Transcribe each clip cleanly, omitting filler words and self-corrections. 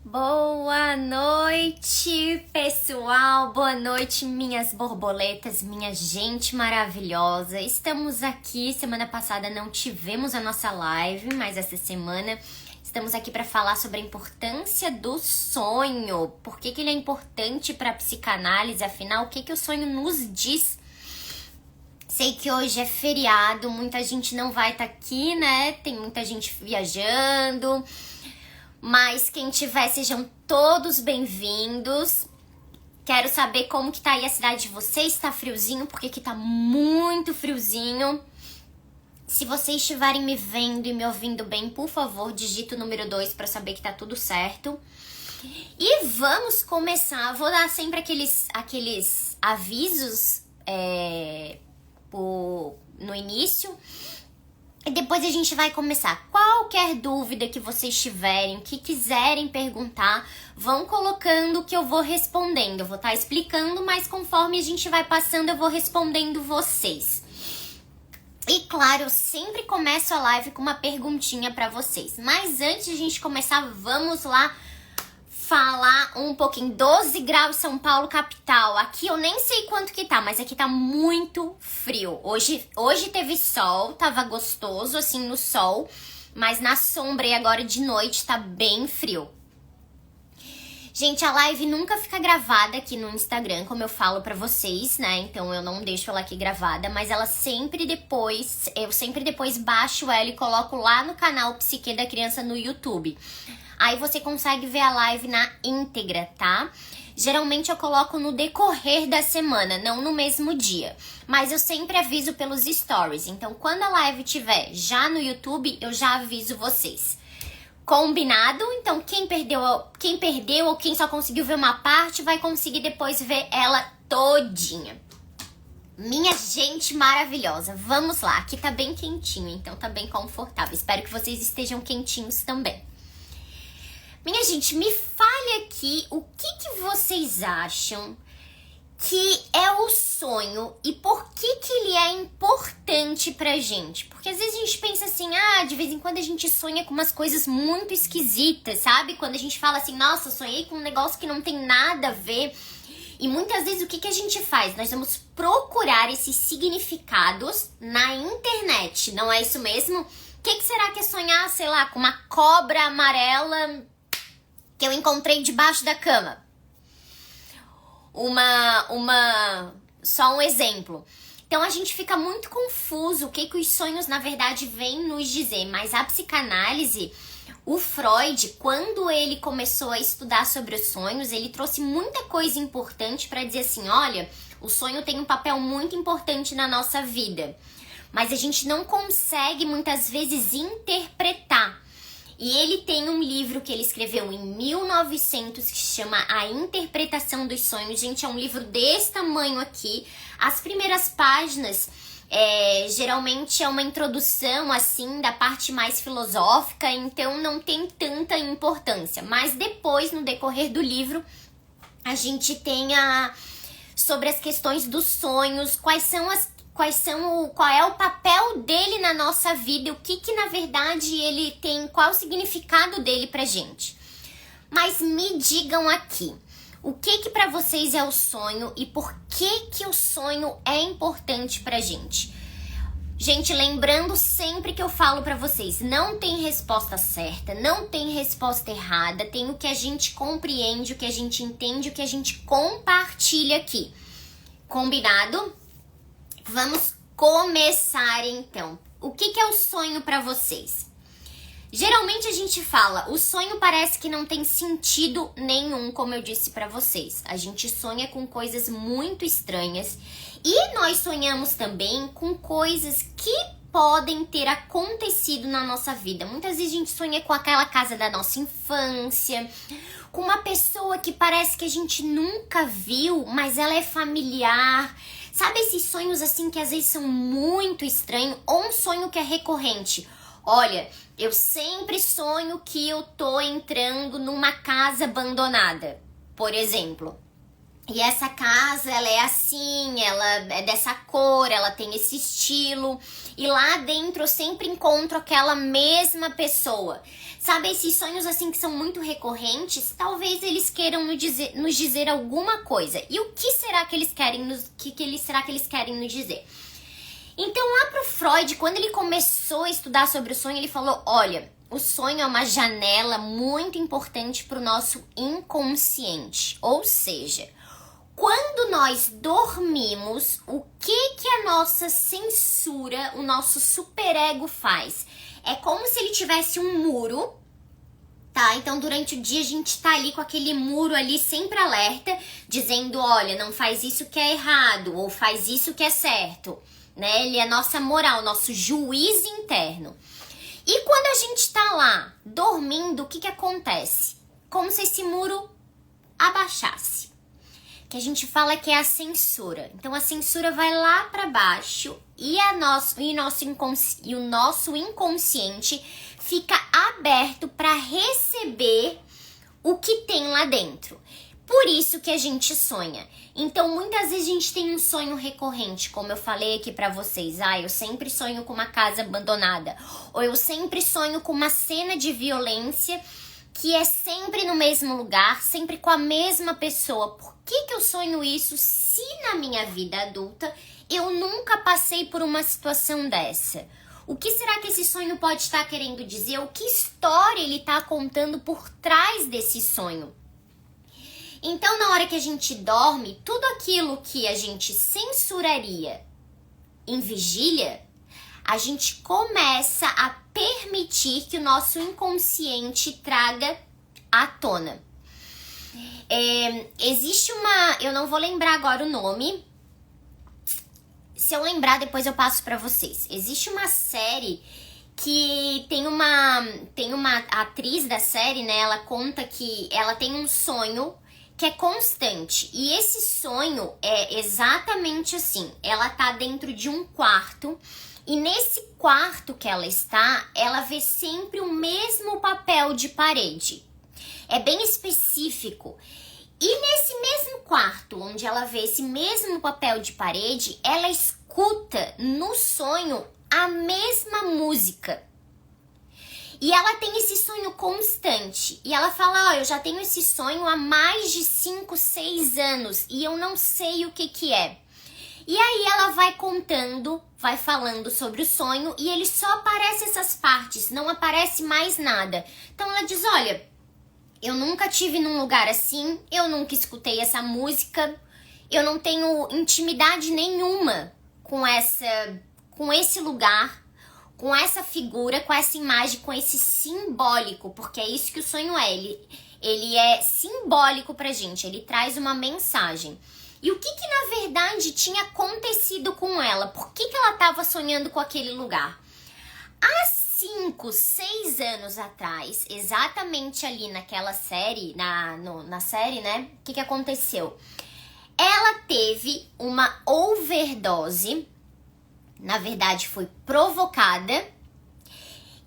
Boa noite, pessoal! Boa noite, minhas borboletas, minha gente maravilhosa! Estamos aqui, semana passada não tivemos a nossa live, mas essa semana estamos aqui para falar sobre a importância do sonho. Por que ele é importante para a psicanálise? Afinal, o que o sonho nos diz? Sei que hoje é feriado, muita gente não vai estar aqui, né? Tem muita gente viajando. Mas quem tiver, sejam todos bem-vindos. Quero saber como que tá aí a cidade de vocês. Tá friozinho? Porque aqui tá muito friozinho. Se vocês estiverem me vendo e me ouvindo bem, por favor, digita o número 2 para saber que tá tudo certo. E vamos começar. Vou dar sempre aqueles avisos no início. E depois a gente vai começar. Qualquer dúvida que vocês tiverem, que quiserem perguntar, vão colocando que eu vou respondendo. Eu vou estar explicando, mas conforme a gente vai passando, eu vou respondendo vocês. E claro, eu sempre começo a live com uma perguntinha para vocês. Mas antes de a gente começar, vamos lá falar um pouquinho. 12 graus São Paulo, capital. Aqui eu nem sei quanto que tá, mas aqui tá muito frio. Hoje teve sol, tava gostoso assim no sol, mas na sombra e agora de noite tá bem frio. Gente, a live nunca fica gravada aqui no Instagram, como eu falo pra vocês, né? Então eu não deixo ela aqui gravada, mas eu sempre depois baixo ela e coloco lá no canal Psique da Criança no YouTube. Aí você consegue ver a live na íntegra, tá? Geralmente eu coloco no decorrer da semana, não no mesmo dia. Mas eu sempre aviso pelos stories. Então, quando a live estiver já no YouTube, eu já aviso vocês. Combinado? Então, quem perdeu ou quem só conseguiu ver uma parte, vai conseguir depois ver ela todinha. Minha gente maravilhosa, vamos lá. Aqui tá bem quentinho, então tá bem confortável. Espero que vocês estejam quentinhos também. Minha gente, me fale aqui o que vocês acham que é o sonho e por que ele é importante pra gente. Porque às vezes a gente pensa assim, de vez em quando a gente sonha com umas coisas muito esquisitas, sabe? Quando a gente fala assim, nossa, sonhei com um negócio que não tem nada a ver. E muitas vezes o que a gente faz? Nós vamos procurar esses significados na internet, não é isso mesmo? O que será que é sonhar, sei lá, com uma cobra amarela que eu encontrei debaixo da cama? Só um exemplo. Então a gente fica muito confuso o que os sonhos na verdade vêm nos dizer, mas a psicanálise, o Freud, quando ele começou a estudar sobre os sonhos, ele trouxe muita coisa importante para dizer assim, olha, o sonho tem um papel muito importante na nossa vida, mas a gente não consegue muitas vezes interpretar. E ele tem um livro que ele escreveu em 1900 que se chama A Interpretação dos Sonhos. Gente, é um livro desse tamanho aqui. As primeiras páginas, geralmente é uma introdução, assim, da parte mais filosófica, então não tem tanta importância. Mas depois, no decorrer do livro, a gente tem sobre as questões dos sonhos, qual é o papel dele na nossa vida, o que na verdade ele tem, qual é o significado dele pra gente. Mas me digam aqui, o que pra vocês é o sonho e por que o sonho é importante pra gente? Gente, lembrando sempre que eu falo pra vocês, não tem resposta certa, não tem resposta errada, tem o que a gente compreende, o que a gente entende, o que a gente compartilha aqui. Combinado? Vamos começar então. O que é o sonho para vocês? Geralmente a gente fala, o sonho parece que não tem sentido nenhum, como eu disse para vocês. A gente sonha com coisas muito estranhas e nós sonhamos também com coisas que podem ter acontecido na nossa vida. Muitas vezes a gente sonha com aquela casa da nossa infância, com uma pessoa que parece que a gente nunca viu, mas ela é familiar. Sabe esses sonhos assim que às vezes são muito estranhos? Ou um sonho que é recorrente? Olha, eu sempre sonho que eu tô entrando numa casa abandonada, por exemplo. E essa casa, ela é assim, ela é dessa cor, ela tem esse estilo. E lá dentro eu sempre encontro aquela mesma pessoa. Sabe, esses sonhos assim que são muito recorrentes, talvez eles queiram nos dizer alguma coisa. E o que será que eles querem será que eles querem nos dizer? Então lá pro Freud, quando ele começou a estudar sobre o sonho, ele falou, olha, o sonho é uma janela muito importante para o nosso inconsciente. Ou seja, quando nós dormimos, o que a nossa censura, o nosso superego faz? É como se ele tivesse um muro, tá? Então durante o dia a gente tá ali com aquele muro ali sempre alerta, dizendo, olha, não faz isso que é errado, ou faz isso que é certo, né? Ele é nossa moral, nosso juiz interno. E quando a gente tá lá dormindo, o que acontece? Como se esse muro abaixasse. Que a gente fala que é a censura. Então a censura vai lá para baixo e o nosso inconsciente fica aberto para receber o que tem lá dentro. Por isso que a gente sonha. Então muitas vezes a gente tem um sonho recorrente, como eu falei aqui para vocês. Eu sempre sonho com uma casa abandonada, ou eu sempre sonho com uma cena de violência que é sempre no mesmo lugar, sempre com a mesma pessoa. Por que eu sonho isso se na minha vida adulta eu nunca passei por uma situação dessa? O que será que esse sonho pode estar querendo dizer? O que história ele está contando por trás desse sonho? Então, na hora que a gente dorme, tudo aquilo que a gente censuraria em vigília, a gente começa a permitir que o nosso inconsciente traga à tona. Existe eu não vou lembrar agora o nome, se eu lembrar depois eu passo pra vocês. Existe uma série que tem uma atriz da série, né, ela conta que ela tem um sonho que é constante, e esse sonho é exatamente assim, ela tá dentro de um quarto. E nesse quarto que ela está, ela vê sempre o mesmo papel de parede. É bem específico. E nesse mesmo quarto, onde ela vê esse mesmo papel de parede, ela escuta no sonho a mesma música. E ela tem esse sonho constante. E ela fala, eu já tenho esse sonho há mais de 5, 6 anos e eu não sei o que é. E aí ela vai contando, vai falando sobre o sonho e ele só aparece essas partes, não aparece mais nada. Então ela diz, olha, eu nunca tive num lugar assim, eu nunca escutei essa música, eu não tenho intimidade nenhuma com esse lugar, com essa figura, com essa imagem, com esse simbólico, porque é isso que o sonho é, ele é simbólico pra gente, ele traz uma mensagem. E o que na verdade tinha acontecido com ela? Por que ela estava sonhando com aquele lugar? Há 5, 6 anos atrás, exatamente ali naquela série, na série, né? O que aconteceu? Ela teve uma overdose, na verdade foi provocada,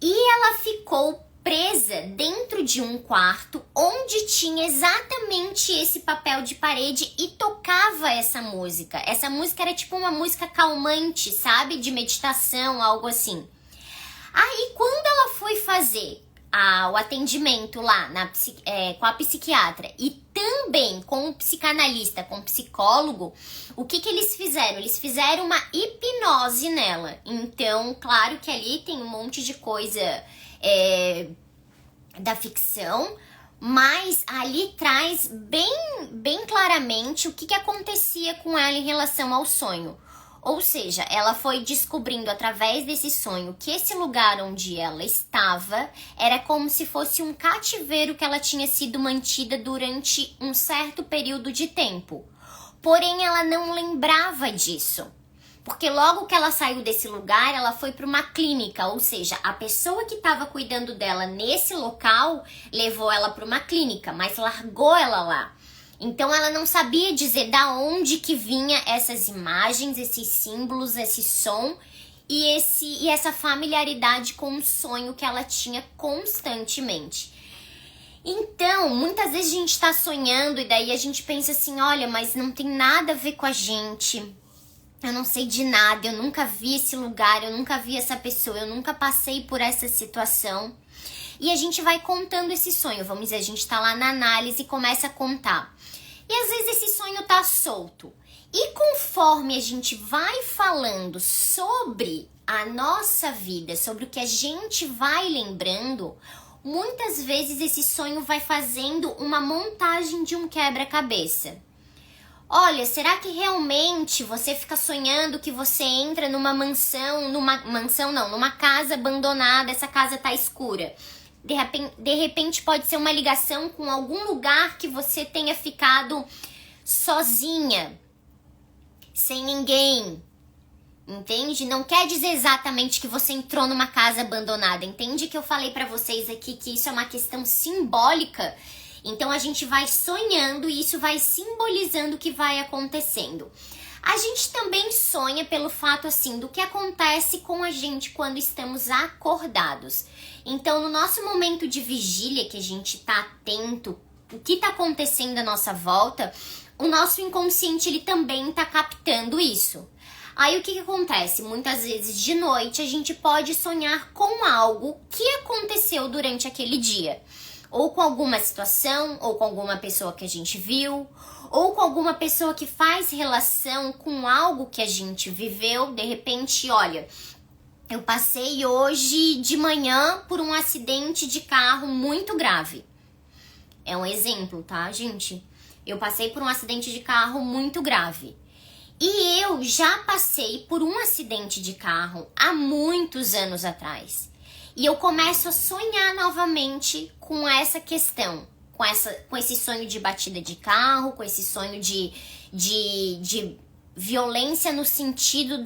e ela ficou presa dentro de um quarto onde tinha exatamente esse papel de parede e tocava essa música. Essa música era tipo uma música calmante, sabe? De meditação, algo assim. Aí, quando ela foi fazer o atendimento lá com a psiquiatra e também com o psicanalista, com o psicólogo, o que eles fizeram? Eles fizeram uma hipnose nela. Então, claro que ali tem um monte de coisa da ficção, mas ali traz bem claramente o que acontecia com ela em relação ao sonho. Ou seja, ela foi descobrindo através desse sonho que esse lugar onde ela estava era como se fosse um cativeiro que ela tinha sido mantida durante um certo período de tempo. Porém, ela não lembrava disso. Porque logo que ela saiu desse lugar, ela foi para uma clínica, ou seja, a pessoa que estava cuidando dela nesse local levou ela para uma clínica, mas largou ela lá. Então ela não sabia dizer da onde que vinha essas imagens, esses símbolos, esse som e essa familiaridade com o sonho que ela tinha constantemente. Então, muitas vezes a gente tá sonhando e daí a gente pensa assim, olha, mas não tem nada a ver com a gente. Eu não sei de nada, eu nunca vi esse lugar, eu nunca vi essa pessoa, eu nunca passei por essa situação. E a gente vai contando esse sonho, vamos dizer, a gente tá lá na análise e começa a contar. E às vezes esse sonho tá solto. E conforme a gente vai falando sobre a nossa vida, sobre o que a gente vai lembrando, muitas vezes esse sonho vai fazendo uma montagem de um quebra-cabeça. Olha, será que realmente você fica sonhando que você entra numa mansão, numa casa abandonada, essa casa tá escura? De repente pode ser uma ligação com algum lugar que você tenha ficado sozinha, sem ninguém, entende? Não quer dizer exatamente que você entrou numa casa abandonada, entende que eu falei pra vocês aqui que isso é uma questão simbólica? Então a gente vai sonhando e isso vai simbolizando o que vai acontecendo. A gente também sonha pelo fato assim do que acontece com a gente quando estamos acordados. Então no nosso momento de vigília que a gente tá atento, o que tá acontecendo à nossa volta, o nosso inconsciente ele também tá captando isso. Aí o que acontece? Muitas vezes de noite a gente pode sonhar com algo que aconteceu durante aquele dia. Ou com alguma situação, ou com alguma pessoa que a gente viu, ou com alguma pessoa que faz relação com algo que a gente viveu. De repente, olha, eu passei hoje de manhã por um acidente de carro muito grave. É um exemplo, tá, gente? Eu passei por um acidente de carro muito grave. E eu já passei por um acidente de carro há muitos anos atrás. E eu começo a sonhar novamente com essa questão, com esse sonho de batida de carro, com esse sonho de violência no sentido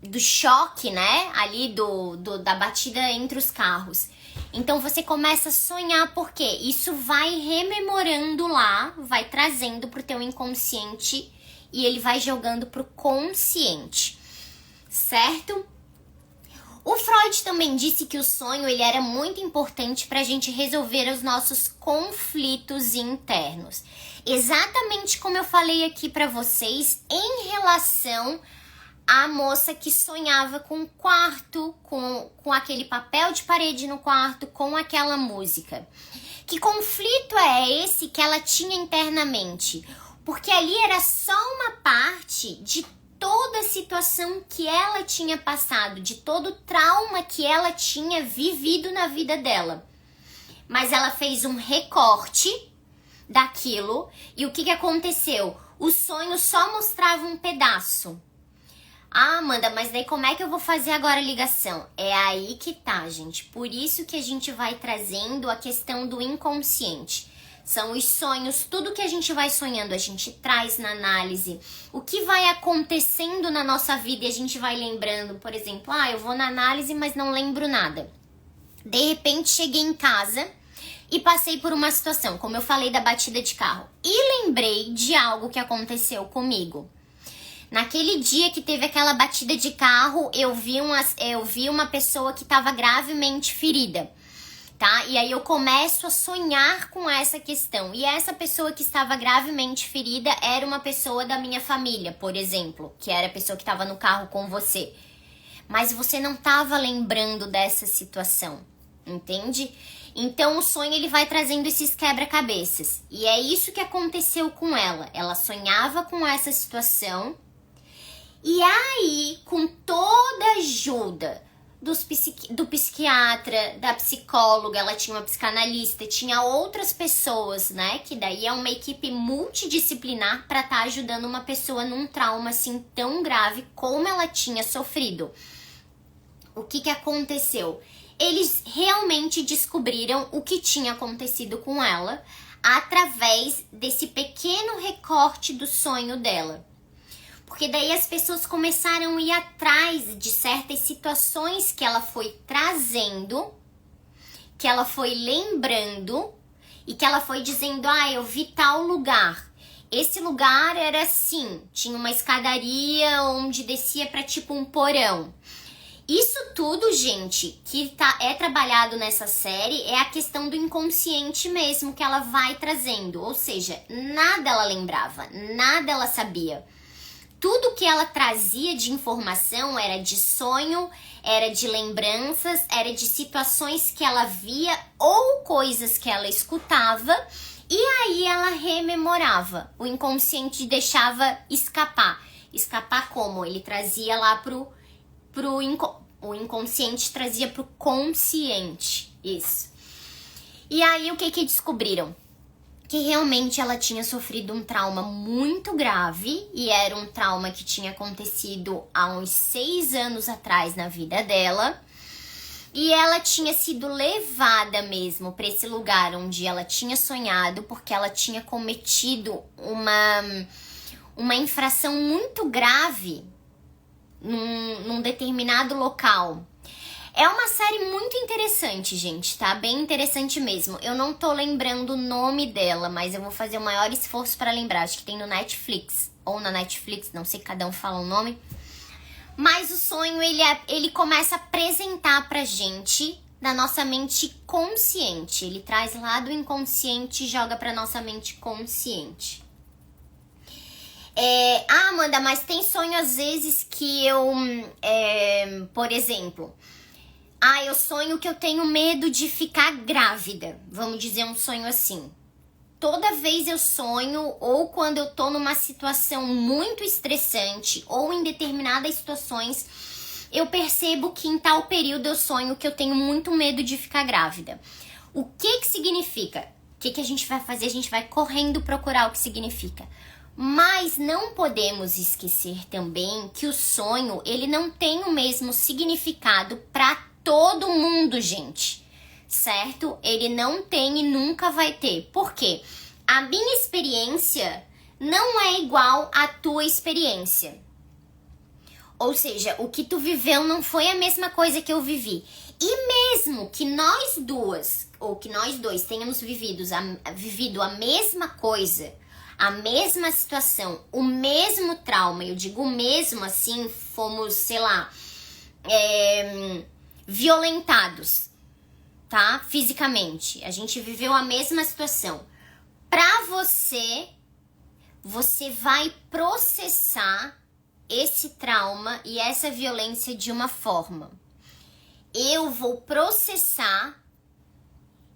do choque, né? Ali da batida entre os carros. Então você começa a sonhar porque isso vai rememorando lá, vai trazendo pro teu inconsciente e ele vai jogando pro consciente. Certo? O Freud também disse que o sonho ele era muito importante para a gente resolver os nossos conflitos internos. Exatamente como eu falei aqui para vocês em relação à moça que sonhava com o quarto, com aquele papel de parede no quarto, com aquela música. Que conflito é esse que ela tinha internamente? Porque ali era só uma parte de toda a situação que ela tinha passado, de todo o trauma que ela tinha vivido na vida dela. Mas ela fez um recorte daquilo e o que aconteceu? O sonho só mostrava um pedaço. Ah, Amanda, mas daí como é que eu vou fazer agora a ligação? É aí que tá, gente. Por isso que a gente vai trazendo a questão do inconsciente. São os sonhos, tudo que a gente vai sonhando, a gente traz na análise. O que vai acontecendo na nossa vida e a gente vai lembrando, por exemplo, eu vou na análise, mas não lembro nada. De repente, cheguei em casa e passei por uma situação, como eu falei da batida de carro. E lembrei de algo que aconteceu comigo. Naquele dia que teve aquela batida de carro, eu vi uma pessoa que estava gravemente ferida. Tá? E aí eu começo a sonhar com essa questão. E essa pessoa que estava gravemente ferida era uma pessoa da minha família, por exemplo, que era a pessoa que estava no carro com você. Mas você não estava lembrando dessa situação, entende? Então o sonho ele vai trazendo esses quebra-cabeças. E é isso que aconteceu com ela. Ela sonhava com essa situação. E aí, com toda a ajuda do psiquiatra, da psicóloga, ela tinha uma psicanalista, tinha outras pessoas, né? Que daí é uma equipe multidisciplinar para estar ajudando uma pessoa num trauma assim tão grave como ela tinha sofrido. O que aconteceu? Eles realmente descobriram o que tinha acontecido com ela através desse pequeno recorte do sonho dela. Porque daí as pessoas começaram a ir atrás de certas situações que ela foi trazendo, que ela foi lembrando e que ela foi dizendo, eu vi tal lugar. Esse lugar era assim, tinha uma escadaria onde descia para tipo um porão. Isso tudo, gente, que é trabalhado nessa série é a questão do inconsciente mesmo que ela vai trazendo. Ou seja, nada ela lembrava, nada ela sabia. Tudo que ela trazia de informação era de sonho, era de lembranças, era de situações que ela via ou coisas que ela escutava. E aí ela rememorava. O inconsciente deixava escapar. Escapar como? Ele trazia lá o inconsciente trazia pro consciente. Isso. E aí o que descobriram? Que realmente ela tinha sofrido um trauma muito grave. E era um trauma que tinha acontecido há uns 6 anos atrás na vida dela. E ela tinha sido levada mesmo para esse lugar onde ela tinha sonhado, porque ela tinha cometido uma infração muito grave num determinado local. É uma série muito interessante, gente, tá? Bem interessante mesmo. Eu não tô lembrando o nome dela, mas eu vou fazer o maior esforço para lembrar. Acho que tem no Netflix, ou na Netflix, não sei, cada um fala um nome. Mas o sonho, ele começa a apresentar pra gente na nossa mente consciente. Ele traz lá do inconsciente e joga pra nossa mente consciente. Amanda, mas tem sonho às vezes que eu, por exemplo, eu sonho que eu tenho medo de ficar grávida. Vamos dizer um sonho assim. Toda vez eu sonho, ou quando eu tô numa situação muito estressante, ou em determinadas situações, eu percebo que em tal período eu sonho que eu tenho muito medo de ficar grávida. O que significa? O que a gente vai fazer? A gente vai correndo procurar o que significa. Mas não podemos esquecer também que o sonho, ele não tem o mesmo significado para todo mundo, gente. Certo? Ele não tem e nunca vai ter. Por quê? A minha experiência não é igual à tua experiência. Ou seja, o que tu viveu não foi a mesma coisa que eu vivi. E mesmo que nós duas, ou que nós dois tenhamos vivido a mesma coisa, a mesma situação, o mesmo trauma, eu digo o mesmo assim, fomos, sei lá, violentados, tá? Fisicamente. A gente viveu a mesma situação. Pra você vai processar esse trauma e essa violência de uma forma. Eu vou processar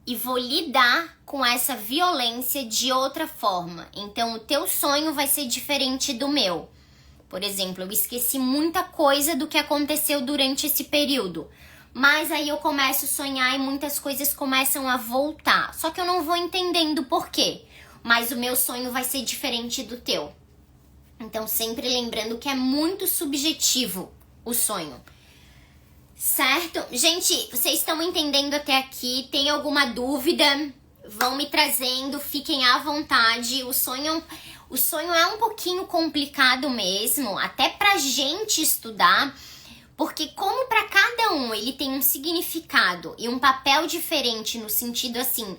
e vou lidar com essa violência de outra forma. Então, o teu sonho vai ser diferente do meu. Por exemplo, eu esqueci muita coisa do que aconteceu durante esse período. Mas aí eu começo a sonhar e muitas coisas começam a voltar. Só que eu não vou entendendo por quê. Mas o meu sonho vai ser diferente do teu. Então, sempre lembrando que é muito subjetivo o sonho. Certo? Gente, vocês estão entendendo até aqui? Tem alguma dúvida? Vão me trazendo, fiquem à vontade. O sonho é um pouquinho complicado mesmo, até pra gente estudar. Porque como para cada um ele tem um significado e um papel diferente no sentido assim,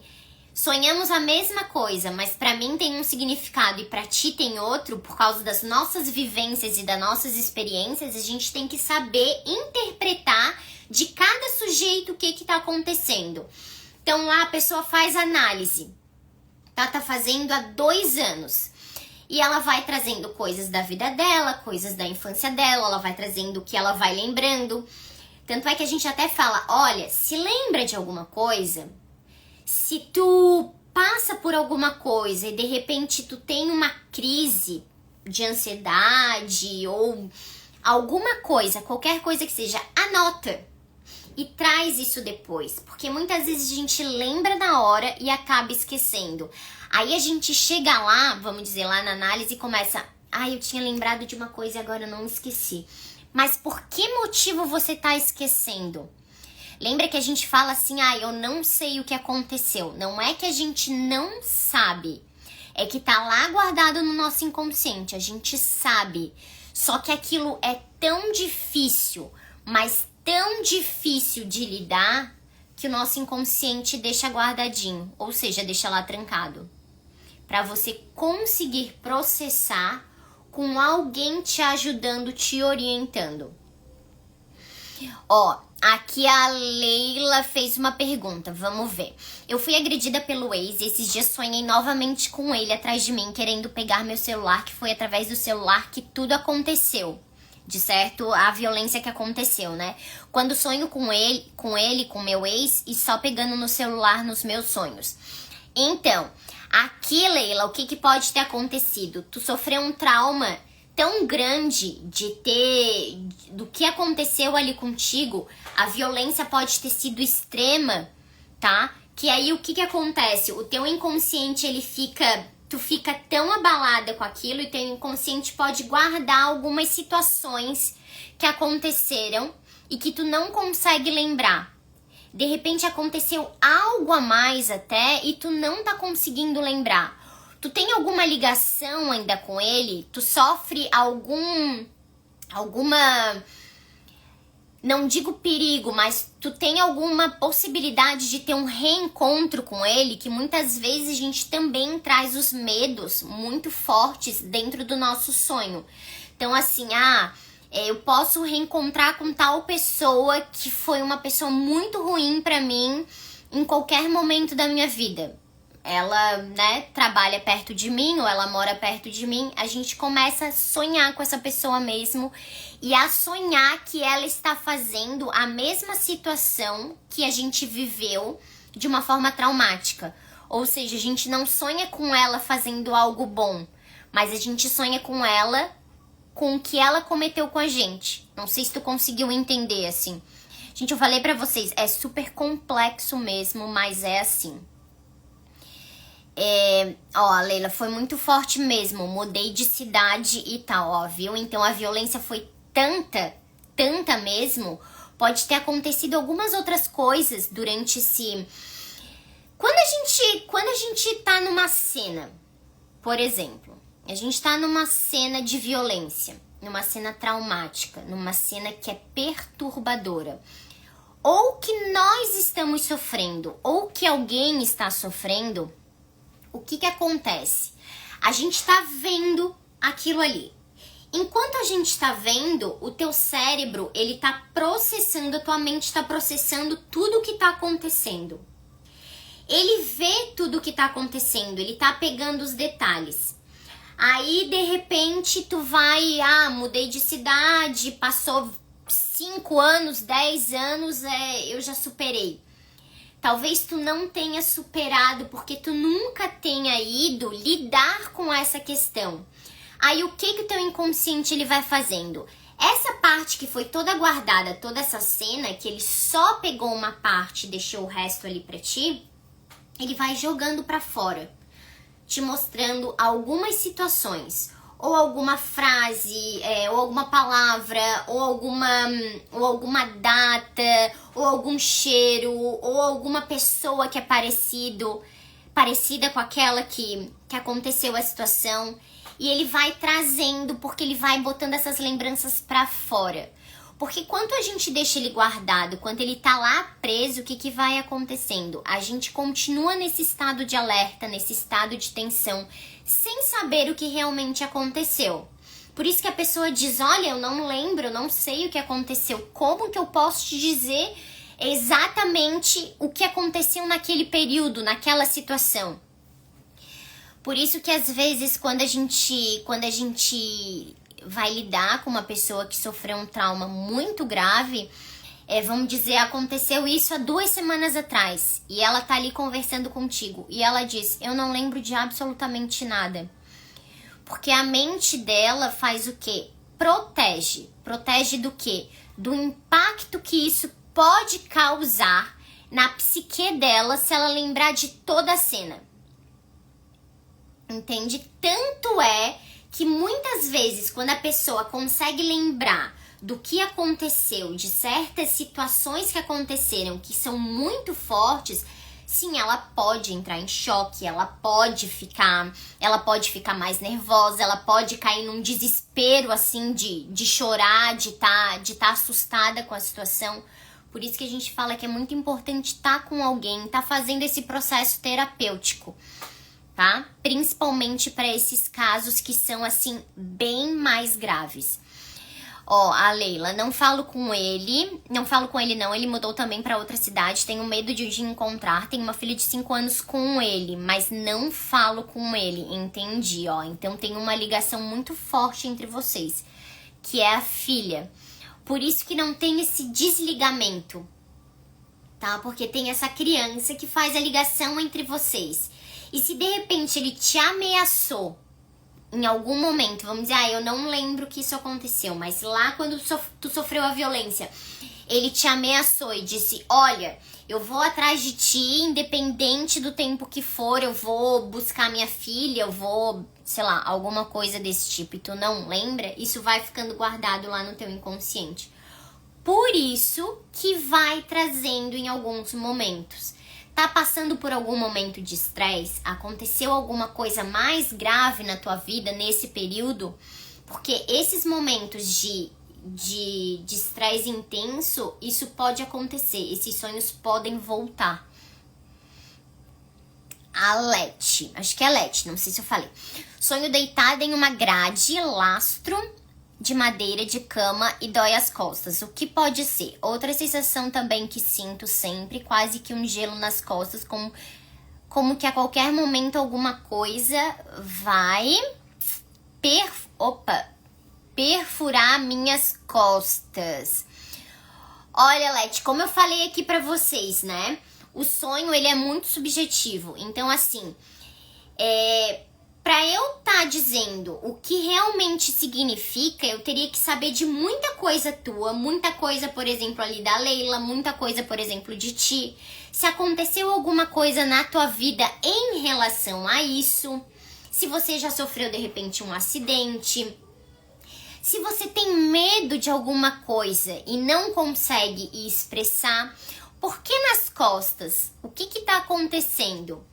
sonhamos a mesma coisa, mas para mim tem um significado e para ti tem outro, por causa das nossas vivências e das nossas experiências, a gente tem que saber interpretar de cada sujeito o que tá acontecendo. Então lá a pessoa faz análise, tá fazendo há 2 anos. E ela vai trazendo coisas da vida dela, coisas da infância dela, ela vai trazendo o que ela vai lembrando. Tanto é que a gente até fala, olha, se lembra de alguma coisa, se tu passa por alguma coisa e de repente tu tem uma crise de ansiedade ou alguma coisa, qualquer coisa que seja, anota e traz isso depois. Porque muitas vezes a gente lembra na hora e acaba esquecendo. Aí a gente chega lá, vamos dizer, lá na análise e começa, eu tinha lembrado de uma coisa e agora eu não esqueci. Mas por que motivo você tá esquecendo? Lembra que a gente fala assim, eu não sei o que aconteceu. Não é que a gente não sabe, é que tá lá guardado no nosso inconsciente, a gente sabe. Só que aquilo é tão difícil, mas tão difícil de lidar, que o nosso inconsciente deixa guardadinho, ou seja, deixa lá trancado. Para você conseguir processar com alguém te ajudando, te orientando. Ó, aqui a Leila fez uma pergunta, vamos ver. Eu fui agredida pelo ex e esses dias sonhei novamente com ele atrás de mim, querendo pegar meu celular, que foi através do celular que tudo aconteceu. De certo, a violência que aconteceu, né? Quando sonho com meu ex, e só pegando no celular nos meus sonhos. Então, aqui, Leila, o que pode ter acontecido? Tu sofreu um trauma tão grande do que aconteceu ali contigo, a violência pode ter sido extrema, tá? Que aí o que acontece? O teu inconsciente, tu fica tão abalada com aquilo e teu inconsciente pode guardar algumas situações que aconteceram e que tu não consegue lembrar. De repente aconteceu algo a mais até e tu não tá conseguindo lembrar. Tu tem alguma ligação ainda com ele? Tu sofre alguma, não digo perigo, mas tu tem alguma possibilidade de ter um reencontro com ele, que muitas vezes a gente também traz os medos muito fortes dentro do nosso sonho. Então assim, eu posso reencontrar com tal pessoa que foi uma pessoa muito ruim pra mim em qualquer momento da minha vida. Ela, né, trabalha perto de mim ou ela mora perto de mim, a gente começa a sonhar com essa pessoa mesmo e a sonhar que ela está fazendo a mesma situação que a gente viveu de uma forma traumática. Ou seja, a gente não sonha com ela fazendo algo bom, mas a gente sonha com ela com o que ela cometeu com a gente. Não sei se tu conseguiu entender assim. Gente, eu falei pra vocês, é super complexo mesmo, mas é assim. A Leila, foi muito forte mesmo, mudei de cidade e tal, ó, viu? Então a violência foi tanta mesmo, pode ter acontecido algumas outras coisas durante esse... Quando a gente tá numa cena, por exemplo, a gente tá numa cena de violência, numa cena traumática, numa cena que é perturbadora, ou que nós estamos sofrendo, ou que alguém está sofrendo, o que acontece? A gente tá vendo aquilo ali. Enquanto a gente tá vendo, o teu cérebro, ele tá processando, a tua mente tá processando tudo o que tá acontecendo. Ele vê tudo o que tá acontecendo, ele tá pegando os detalhes. Aí, de repente, tu vai, mudei de cidade, passou 5 anos, 10 anos, eu já superei. Talvez tu não tenha superado porque tu nunca tenha ido lidar com essa questão. Aí o que o teu inconsciente ele vai fazendo? Essa parte que foi toda guardada, toda essa cena, que ele só pegou uma parte e deixou o resto ali pra ti, ele vai jogando pra fora, te mostrando algumas situações, ou alguma frase, ou alguma palavra, ou alguma data, ou algum cheiro, ou alguma pessoa que é parecida com aquela que aconteceu a situação. E ele vai trazendo, porque ele vai botando essas lembranças pra fora. Porque quando a gente deixa ele guardado, quando ele tá lá preso, o que vai acontecendo? A gente continua nesse estado de alerta, nesse estado de tensão, sem saber o que realmente aconteceu. Por isso que a pessoa diz, olha, eu não lembro, eu não sei o que aconteceu. Como que eu posso te dizer exatamente o que aconteceu naquele período, naquela situação? Por isso que às vezes quando a gente vai lidar com uma pessoa que sofreu um trauma muito grave, vamos dizer, aconteceu isso há 2 semanas atrás, e ela tá ali conversando contigo, e ela diz, eu não lembro de absolutamente nada. Porque a mente dela faz o quê? Protege. Protege do quê? Do impacto que isso pode causar na psique dela se ela lembrar de toda a cena. Entende? Tanto é que muitas vezes quando a pessoa consegue lembrar do que aconteceu, de certas situações que aconteceram que são muito fortes, sim, ela pode entrar em choque, ela pode ficar mais nervosa, ela pode cair num desespero assim de chorar, de tá assustada com a situação. Por isso que a gente fala que é muito importante estar com alguém, estar fazendo esse processo terapêutico, tá? Principalmente para esses casos que são assim bem mais graves. Ó, a Leila, não falo com ele. Não falo com ele, não. Ele mudou também pra outra cidade. Tenho medo de encontrar. Tenho uma filha de 5 anos com ele, mas não falo com ele. Entendi, ó. Então tem uma ligação muito forte entre vocês, que é a filha. Por isso que não tem esse desligamento, tá? Porque tem essa criança que faz a ligação entre vocês. E se de repente ele te ameaçou em algum momento, vamos dizer, eu não lembro que isso aconteceu, mas lá quando tu sofreu a violência, ele te ameaçou e disse, olha, eu vou atrás de ti, independente do tempo que for, eu vou buscar minha filha, eu vou, sei lá, alguma coisa desse tipo, e tu não lembra, isso vai ficando guardado lá no teu inconsciente. Por isso que vai trazendo em alguns momentos. Tá passando por algum momento de estresse? Aconteceu alguma coisa mais grave na tua vida nesse período? Porque esses momentos de estresse intenso, isso pode acontecer. Esses sonhos podem voltar. A Leti, acho que é Leti, não sei se eu falei. Sonho deitada em uma grade, lastro de madeira de cama e dói as costas. O que pode ser? Outra sensação também que sinto sempre, quase que um gelo nas costas, como que a qualquer momento alguma coisa vai perfurar minhas costas. Olha, Leti, como eu falei aqui pra vocês, né? O sonho, ele é muito subjetivo. Então, assim, pra eu tá dizendo o que realmente significa, eu teria que saber de muita coisa tua, muita coisa, por exemplo, ali da Leila, muita coisa, por exemplo, de ti. Se aconteceu alguma coisa na tua vida em relação a isso, se você já sofreu, de repente, um acidente, se você tem medo de alguma coisa e não consegue expressar, por que nas costas? O que tá acontecendo?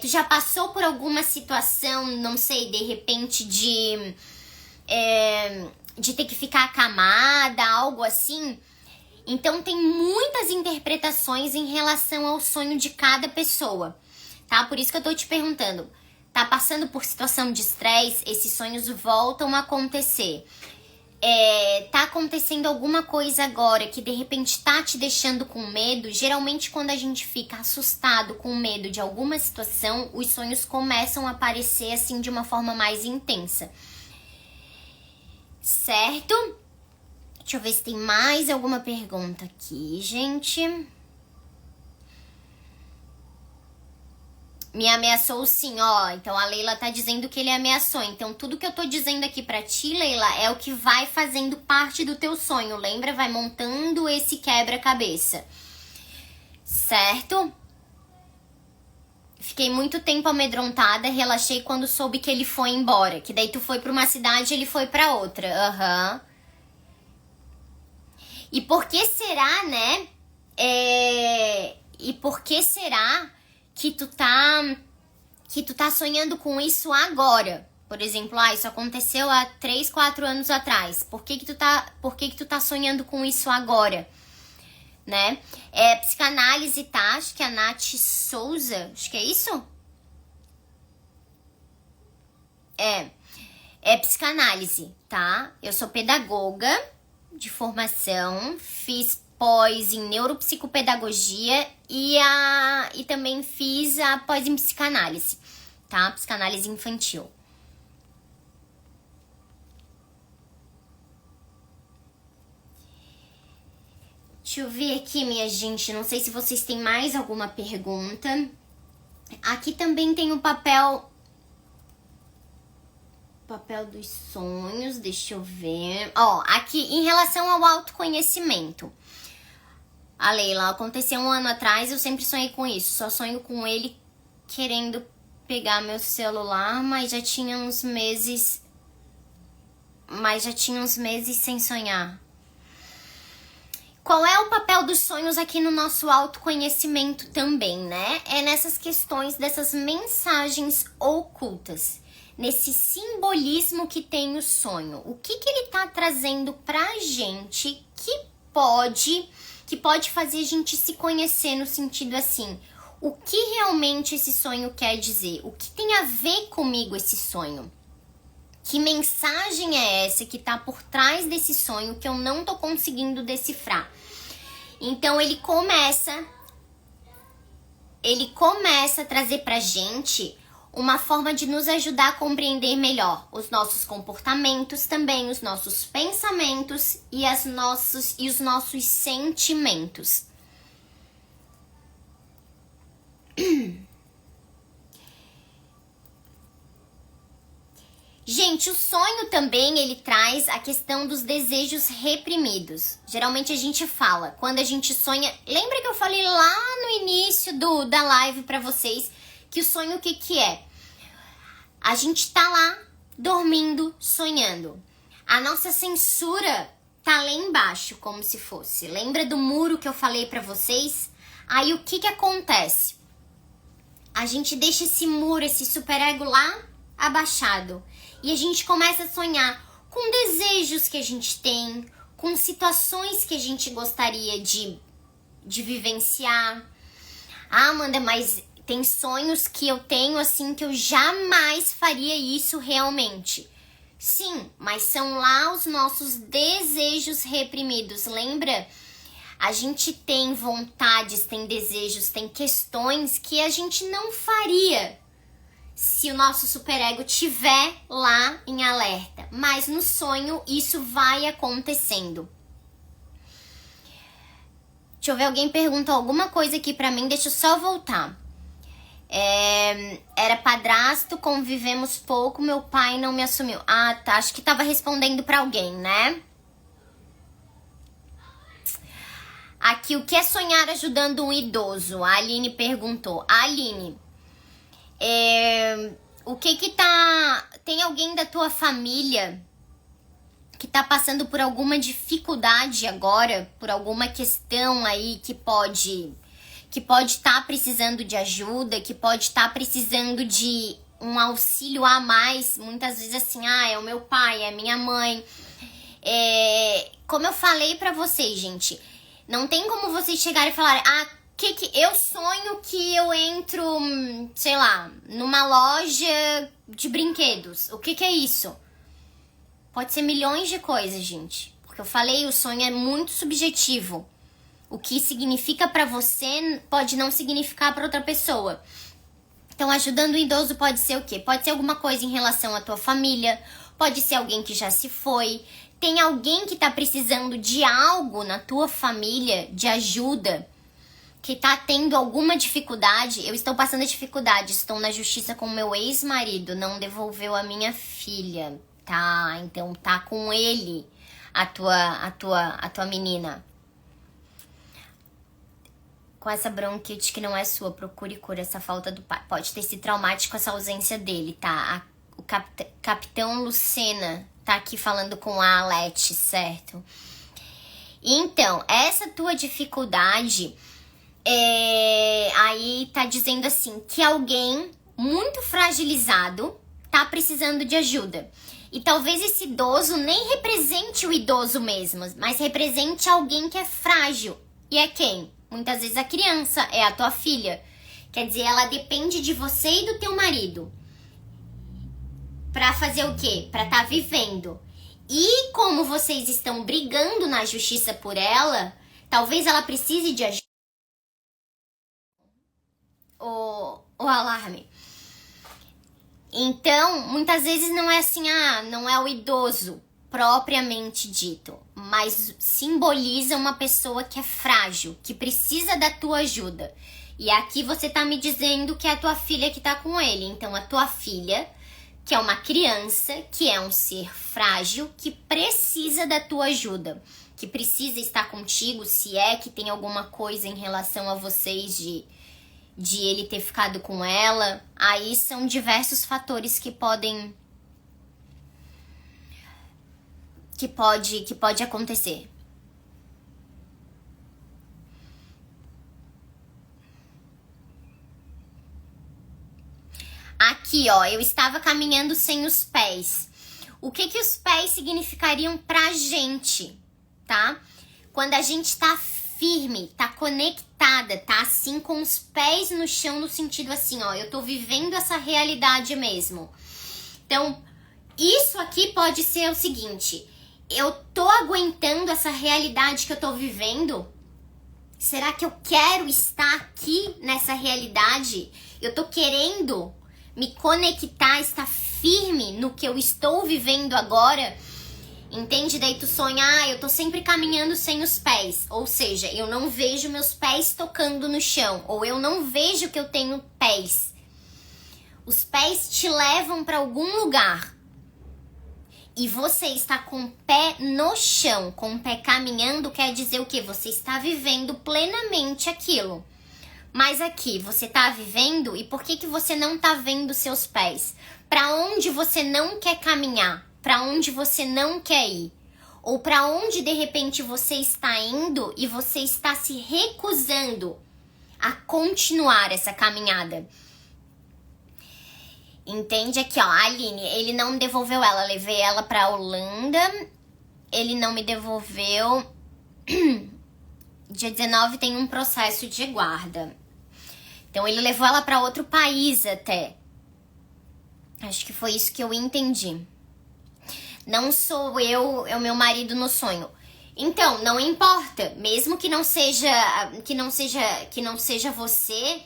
Tu já passou por alguma situação, não sei, de repente de ter que ficar acamada, algo assim? Então tem muitas interpretações em relação ao sonho de cada pessoa, tá? Por isso que eu tô te perguntando, tá passando por situação de estresse, esses sonhos voltam a acontecer. Tá acontecendo alguma coisa agora que de repente tá te deixando com medo. Geralmente quando a gente fica assustado, com medo de alguma situação, os sonhos começam a aparecer assim de uma forma mais intensa. Certo? Deixa eu ver se tem mais alguma pergunta aqui, gente. Me ameaçou sim, ó. Então a Leila tá dizendo que ele ameaçou. Então tudo que eu tô dizendo aqui pra ti, Leila, é o que vai fazendo parte do teu sonho. Lembra? Vai montando esse quebra-cabeça. Certo? Fiquei muito tempo amedrontada, relaxei quando soube que ele foi embora. Que daí tu foi pra uma cidade e ele foi pra outra. Aham. E por que será, né? E por que será que tu tá sonhando com isso agora? Por exemplo, isso aconteceu há 3, 4 anos atrás. Por que tu tá sonhando com isso agora? Né? Psicanálise, tá? Acho que é a Nath Souza, acho que é isso? É psicanálise, tá? Eu sou pedagoga de formação, fiz pós em neuropsicopedagogia e também fiz a pós em psicanálise, tá? Psicanálise infantil. Deixa eu ver aqui, minha gente, não sei se vocês têm mais alguma pergunta. Aqui também tem o papel dos sonhos, deixa eu ver. Ó, aqui em relação ao autoconhecimento. A Leila, aconteceu 1 ano atrás, eu sempre sonhei com isso. Só sonho com ele querendo pegar meu celular, mas já tinha uns meses sem sonhar. Qual é o papel dos sonhos aqui no nosso autoconhecimento também, né? É nessas questões dessas mensagens ocultas, nesse simbolismo que tem o sonho. O que ele tá trazendo pra gente que pode fazer a gente se conhecer no sentido assim, o que realmente esse sonho quer dizer? O que tem a ver comigo esse sonho? Que mensagem é essa que tá por trás desse sonho que eu não tô conseguindo decifrar? Então ele começa a trazer pra gente uma forma de nos ajudar a compreender melhor os nossos comportamentos, também os nossos pensamentos e os nossos sentimentos. Gente, o sonho também, ele traz a questão dos desejos reprimidos. Geralmente a gente fala, quando a gente sonha... Lembra que eu falei lá no início da live pra vocês que o sonho o que que é? A gente tá lá, dormindo, sonhando. A nossa censura tá lá embaixo, como se fosse. Lembra do muro que eu falei pra vocês? Aí o que que acontece? A gente deixa esse muro, esse superego lá abaixado. E a gente começa a sonhar com desejos que a gente tem, com situações que a gente gostaria de vivenciar. Ah, Amanda, mas tem sonhos que eu tenho assim que eu jamais faria isso realmente. Sim, mas são lá os nossos desejos reprimidos, lembra? A gente tem vontades, tem desejos, tem questões que a gente não faria se o nosso superego tiver lá em alerta. Mas no sonho isso vai acontecendo. Deixa eu ver, alguém perguntou alguma coisa aqui pra mim, deixa eu só voltar. Era padrasto, convivemos pouco, meu pai não me assumiu. Ah, tá, acho que tava respondendo pra alguém, né? Aqui, o que é sonhar ajudando um idoso? A Aline perguntou. Aline, o que tá... Tem alguém da tua família que tá passando por alguma dificuldade agora? Por alguma questão aí que pode estar precisando de ajuda, que pode estar precisando de um auxílio a mais? Muitas vezes assim, é o meu pai, é a minha mãe. Como eu falei pra vocês, gente... Não tem como vocês chegarem e falarem, que eu sonho que eu entro, sei lá, numa loja de brinquedos. O que é isso? Pode ser milhões de coisas, gente. Porque eu falei, o sonho é muito subjetivo. O que significa pra você pode não significar pra outra pessoa. Então, ajudando o idoso pode ser o quê? Pode ser alguma coisa em relação à tua família, pode ser alguém que já se foi. Tem alguém que tá precisando de algo na tua família, de ajuda, que tá tendo alguma dificuldade. Eu estou passando dificuldade, estou na justiça com meu ex-marido, não devolveu a minha filha, tá? Então tá com ele a tua menina. Com essa bronquite que não é sua, procure cura essa falta do pai. Pode ter sido traumático essa ausência dele, tá? O capitão Lucena tá aqui falando com a Alete, certo? Então, essa tua dificuldade, aí tá dizendo assim, que alguém muito fragilizado tá precisando de ajuda. E talvez esse idoso nem represente o idoso mesmo, mas represente alguém que é frágil. E é quem? Muitas vezes a criança, é a tua filha. Quer dizer, ela depende de você e do teu marido. Pra fazer o quê? Pra tá vivendo. E como vocês estão brigando na justiça por ela, talvez ela precise de ajuda. O alarme. Então, muitas vezes não é assim, não é o idoso propriamente dito, mas simboliza uma pessoa que é frágil, que precisa da tua ajuda. E aqui você tá me dizendo que é a tua filha que tá com ele. Então, a tua filha, que é uma criança, que é um ser frágil, que precisa da tua ajuda, que precisa estar contigo, se é que tem alguma coisa em relação a vocês de ele ter ficado com ela. Aí são diversos fatores que pode acontecer. Aqui, ó, eu estava caminhando sem os pés. O que os pés significariam pra gente, tá? Quando a gente tá firme, tá conectada, tá assim com os pés no chão, no sentido assim, ó, eu tô vivendo essa realidade mesmo. Então, isso aqui pode ser o seguinte: eu tô aguentando essa realidade que eu tô vivendo? Será que eu quero estar aqui nessa realidade? Eu tô querendo me conectar, estar firme no que eu estou vivendo agora? Entende? Daí tu sonha, eu tô sempre caminhando sem os pés. Ou seja, eu não vejo meus pés tocando no chão. Ou eu não vejo que eu tenho pés. Os pés te levam para algum lugar. E você está com o pé no chão, com o pé caminhando, quer dizer o quê? Você está vivendo plenamente aquilo. Mas aqui, você tá vivendo, e por que você não tá vendo seus pés? Para onde você não quer caminhar? Para onde você não quer ir? Ou para onde de repente você está indo e você está se recusando a continuar essa caminhada? Entende? Aqui, ó, a Aline, ele não me devolveu ela, levei ela pra Holanda, ele não me devolveu. Dia 19 tem um processo de guarda. Então ele levou ela pra outro país até. Acho que foi isso que eu entendi. Não sou eu, é o meu marido no sonho. Então, não importa, mesmo que não seja você,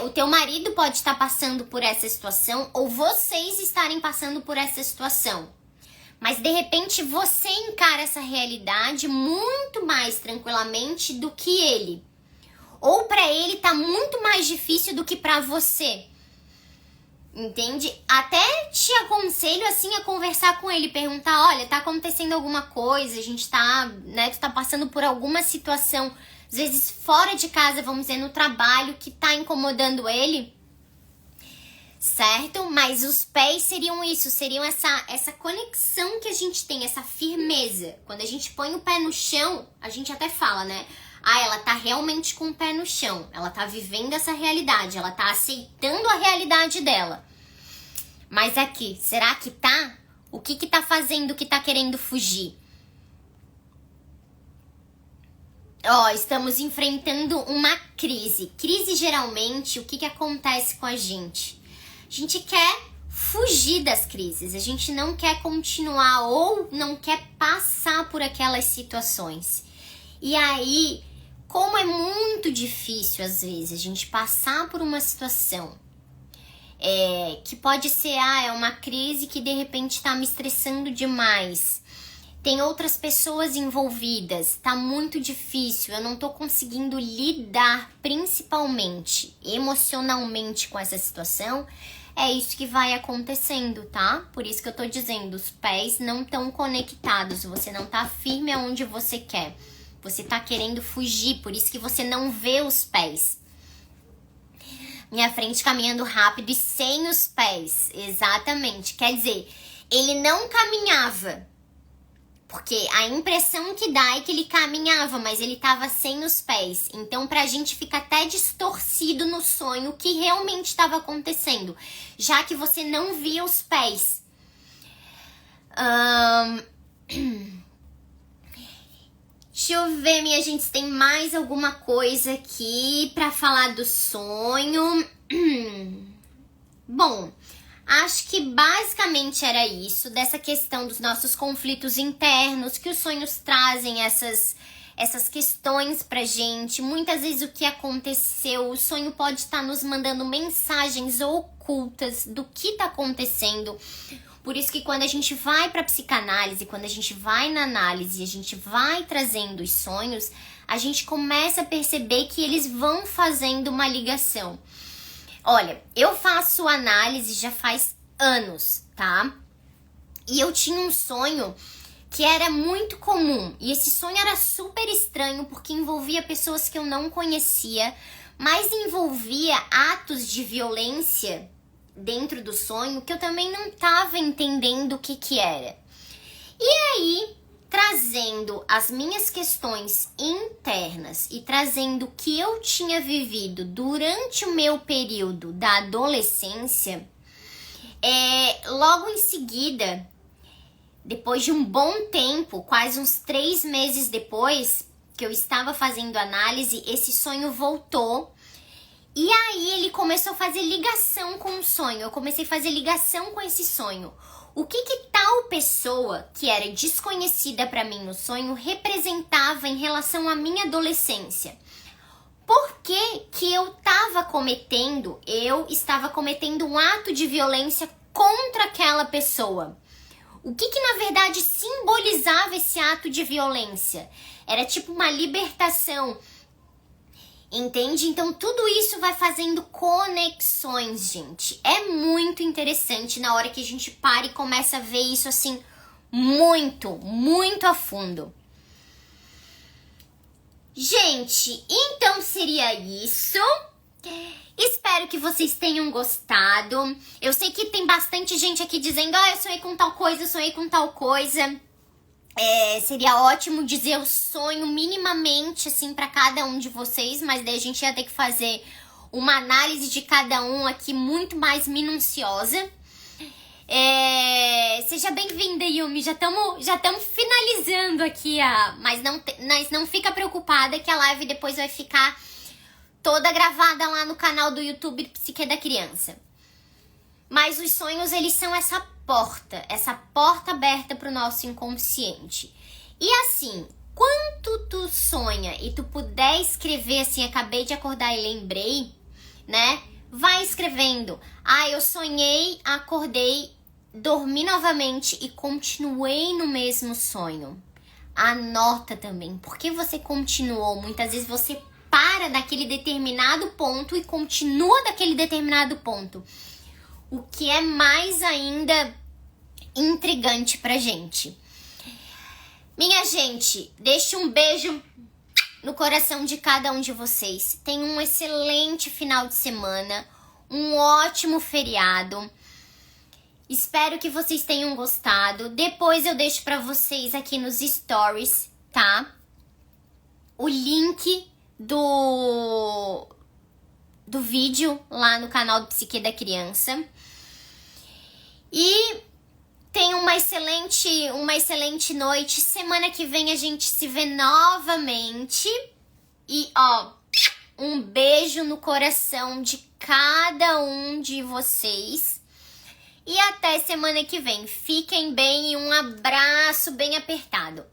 o teu marido pode estar passando por essa situação ou vocês estarem passando por essa situação. Mas de repente você encara essa realidade muito mais tranquilamente do que ele. Ou para ele tá muito mais difícil do que para você. Entende? Até te aconselho assim a conversar com ele, perguntar, olha, tá acontecendo alguma coisa, a gente tá, né, tu tá passando por alguma situação, às vezes fora de casa, vamos dizer, no trabalho, que tá incomodando ele, certo? Mas os pés seriam isso, seriam essa conexão que a gente tem, essa firmeza. Quando a gente põe o pé no chão, a gente até fala, né? Ela tá realmente com o pé no chão, ela tá vivendo essa realidade, ela tá aceitando a realidade dela. Mas aqui, será que tá? O que tá fazendo que tá querendo fugir? Estamos enfrentando uma crise. Crise, geralmente, o que acontece com a gente? A gente quer fugir das crises, a gente não quer continuar ou não quer passar por aquelas situações. E aí, como é muito difícil, às vezes, a gente passar por uma situação que pode ser, é uma crise que de repente tá me estressando demais. Tem outras pessoas envolvidas, tá muito difícil, eu não tô conseguindo lidar principalmente emocionalmente com essa situação. É isso que vai acontecendo, tá? Por isso que eu tô dizendo, os pés não estão conectados, você não tá firme aonde você quer. Você tá querendo fugir, por isso que você não vê os pés. Minha frente caminhando rápido e sem os pés, exatamente. Quer dizer, ele não caminhava. Porque a impressão que dá é que ele caminhava, mas ele tava sem os pés. Então, pra gente fica até distorcido no sonho o que realmente estava acontecendo, já que você não via os pés. Deixa eu ver, minha gente, se tem mais alguma coisa aqui pra falar do sonho. Bom, acho que basicamente era isso, dessa questão dos nossos conflitos internos, que os sonhos trazem essas questões pra gente. Muitas vezes o que aconteceu, o sonho pode estar nos mandando mensagens ocultas do que tá acontecendo. Por isso que quando a gente vai pra psicanálise, quando a gente vai na análise, a gente vai trazendo os sonhos, a gente começa a perceber que eles vão fazendo uma ligação. Olha, eu faço análise já faz anos, tá? E eu tinha um sonho que era muito comum. E esse sonho era super estranho porque envolvia pessoas que eu não conhecia, mas envolvia atos de violência dentro do sonho que eu também não estava entendendo o que era. E aí, trazendo as minhas questões internas e trazendo o que eu tinha vivido durante o meu período da adolescência, logo em seguida, depois de um bom tempo, quase uns 3 meses depois que eu estava fazendo análise, esse sonho voltou E aí ele começou a fazer ligação com o sonho. Eu comecei a fazer ligação com esse sonho. O que tal pessoa, que era desconhecida para mim no sonho, representava em relação à minha adolescência? Por que eu estava cometendo um ato de violência contra aquela pessoa? O que na verdade simbolizava esse ato de violência? Era tipo uma libertação, entende? Então tudo isso vai fazendo conexões, gente. É muito interessante na hora que a gente para e começa a ver isso assim muito, muito a fundo. Gente, então seria isso. Espero que vocês tenham gostado. Eu sei que tem bastante gente aqui dizendo: eu sonhei com tal coisa, eu sonhei com tal coisa. Seria ótimo dizer o sonho minimamente, assim, para cada um de vocês, mas daí a gente ia ter que fazer uma análise de cada um aqui muito mais minuciosa. Seja bem-vinda, Yumi. Já estamos finalizando aqui mas não fica preocupada que a live depois vai ficar toda gravada lá no canal do YouTube Psique da Criança. Mas os sonhos, eles são essa porta aberta pro nosso inconsciente. E assim, quando tu sonha e tu puder escrever assim, acabei de acordar e lembrei, né? Vai escrevendo. Eu sonhei, acordei, dormi novamente e continuei no mesmo sonho. Anota também, porque você continuou. Muitas vezes você para daquele determinado ponto e continua daquele determinado ponto. O que é mais ainda intrigante pra gente. Minha gente, deixe um beijo no coração de cada um de vocês. Tenham um excelente final de semana, um ótimo feriado. Espero que vocês tenham gostado. Depois eu deixo pra vocês aqui nos stories, tá? O link do vídeo lá no canal do Psique da Criança. E tenham uma excelente noite. Semana que vem a gente se vê novamente. E um beijo no coração de cada um de vocês. E até semana que vem. Fiquem bem e um abraço bem apertado.